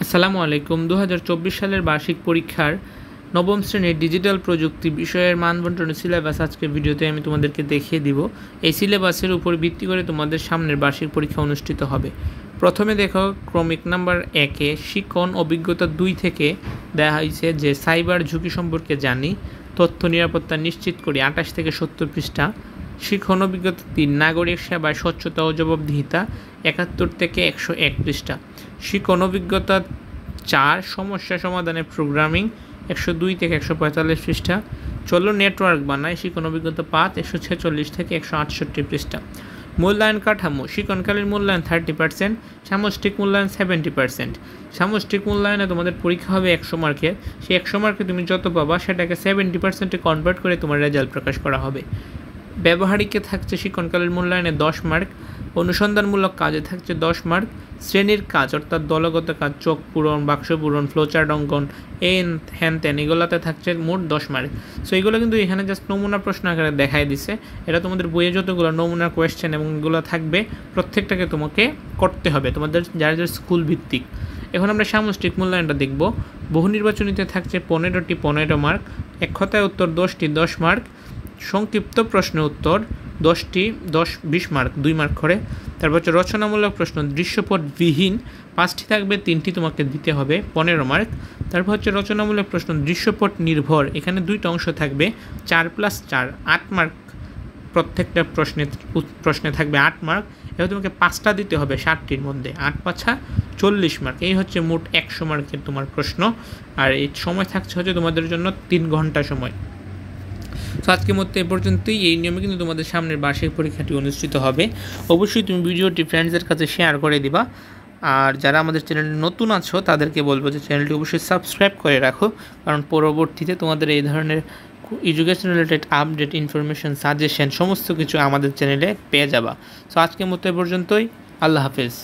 আসসালামু আলাইকুম। 2024 সালের বার্ষিক পরীক্ষার নবম শ্রেণীর ডিজিটাল প্রযুক্তি বিষয়ের মানবন্টনের সিলেবাস আজকের ভিডিওতে আমি তোমাদেরকে দেখিয়ে দিব। এই সিলেবাসের উপর ভিত্তি করে তোমাদের সামনের বার্ষিক পরীক্ষা অনুষ্ঠিত হবে। প্রথমে দেখো, ক্রমিক নাম্বার 1-এ শিক্ষণ অভিজ্ঞতা 2 থেকে দেওয়া হয়েছে যে সাইবার ঝুঁকি সম্পর্কে জানি, তথ্য নিরাপত্তা নিশ্চিত করি, 28 থেকে 70 পৃষ্ঠা। শিক্ষণ অভিজ্ঞতা 3, নাগরিক সেবায় স্বচ্ছতা ও জবাবদিহিতা, 71 থেকে 101 পৃষ্ঠা। শিক্ষণ অভিজ্ঞতা 4, সমস্যা সমাধানের প্রোগ্রামিং, 102 থেকে 145 পৃষ্ঠা। চলো নেটওয়ার্ক বানায়, শিক্ষণ অভিজ্ঞতা 5, 146 থেকে 168 পৃষ্ঠা। মূল্যায়ন কাঠামো, শিক্ষণকালীন মূল্যায়ন 30%, সামষ্টিক মূল্যায়ন 70%। সামষ্টিক মূল্যায়নে তোমাদের পরীক্ষা হবে 100 মার্কের। সেই 100 মার্কে তুমি যত পাবা সেটাকে 70%-এ কনভার্ট করে তোমার রেজাল্ট প্রকাশ করা হবে। ব্যবহারিকে থাকছে শিক্ষণকালীন মূল্যায়নে 10 মার্ক, অনুসন্ধানমূলক কাজে থাকছে 10 মার্ক, শ্রেণীর কাজ অর্থাৎ দলগত কাজ, চক পূরণ, বাক্স পূরণ, ফ্লোচার্ট অঙ্কন, হ্যান ত্যান, এগুলোতে থাকছে মোট 10 মার্ক। সো এগুলো কিন্তু এখানে জাস্ট নমুনা প্রশ্ন আকারে দেখাই দিছে। এটা তোমাদের বইয়ে যতগুলো নমুনা কোয়েশ্চেন এবং এগুলো থাকবে প্রত্যেকটাকে তোমাকে করতে হবে, তোমাদের যার যার স্কুল ভিত্তিক। এখন আমরা সামষ্টিক মূল্যায়নটা দেখব। বহু নির্বাচনীতে থাকছে 15টি 15 মার্ক, এক কথায় উত্তর 10টি 10 মার্ক, সংক্ষিপ্ত প্রশ্ন উত্তর 10টি 20 মার্ক 2 মার্ক করে। তারপর হচ্ছে রচনামূলক প্রশ্ন দৃশ্যপটবিহীন 5টি থাকবে, 3টি তোমাকে দিতে হবে, 15 মার্ক। তারপর হচ্ছে রচনামূলক প্রশ্ন দৃশ্যপট নির্ভর, এখানে 2টা অংশ থাকবে, 4+4 8 মার্ক। প্রত্যেকটা প্রশ্নে থাকবে 8 মার্ক। এবার তোমাকে 5টা দিতে হবে 60টির মধ্যে, 8×5 40 মার্ক। এই হচ্ছে মোট 100 মার্কের তোমার প্রশ্ন। আর এই সময় থাকছে হচ্ছে তোমাদের জন্য 3 ঘন্টা সময়। তো আজকের মধ্যে এ পর্যন্তই। এই নিয়মে কিন্তু তোমাদের সামনের বার্ষিক পরীক্ষাটি অনুষ্ঠিত হবে। অবশ্যই তুমি ভিডিওটি ফ্রেন্ডসদের কাছে শেয়ার করে দিবা। আর যারা আমাদের চ্যানেলে নতুন আছো তাদেরকে বলবো যে চ্যানেলটি অবশ্যই সাবস্ক্রাইব করে রাখো, কারণ পরবর্তীতে তোমাদের এই ধরনের education related update, information, suggestion সমস্ত কিছু আমাদের চ্যানেলে পেয়ে যাবা। সো আজকের মতো এ পর্যন্তই। আল্লাহ হাফেজ।